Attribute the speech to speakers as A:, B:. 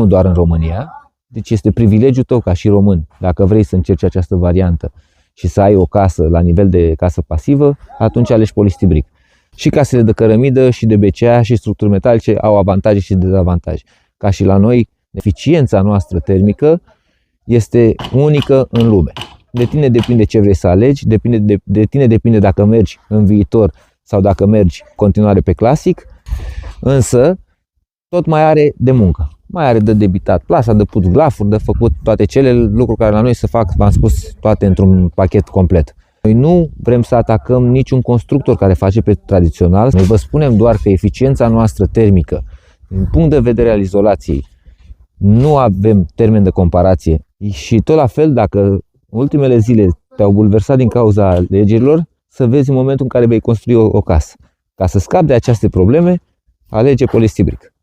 A: nu doar în România. Deci este privilegiul tău ca și român, dacă vrei să încerci această variantă și să ai o casă la nivel de casă pasivă, atunci alegi Polistibric. Și casele de cărămidă și de BCA și structuri metalice au avantaje și dezavantaje. Ca și la noi, eficiența noastră termică este unică în lume. De tine depinde ce vrei să alegi, de tine depinde dacă mergi în viitor sau dacă mergi în continuare pe clasic, însă tot mai are de muncă. Mai are de debitat plasa, de pus glafuri, de făcut toate cele lucruri care la noi se fac, v-am spus, toate într-un pachet complet. Noi nu vrem să atacăm niciun constructor care face pe tradițional. Noi vă spunem doar că eficiența noastră termică, din punct de vedere al izolației, nu avem termen de comparație. Și tot la fel, dacă ultimele zile te-au bulversat din cauza alegerilor, să vezi în momentul în care vei construi o casă. Ca să scapi de aceste probleme, alege Polistibric.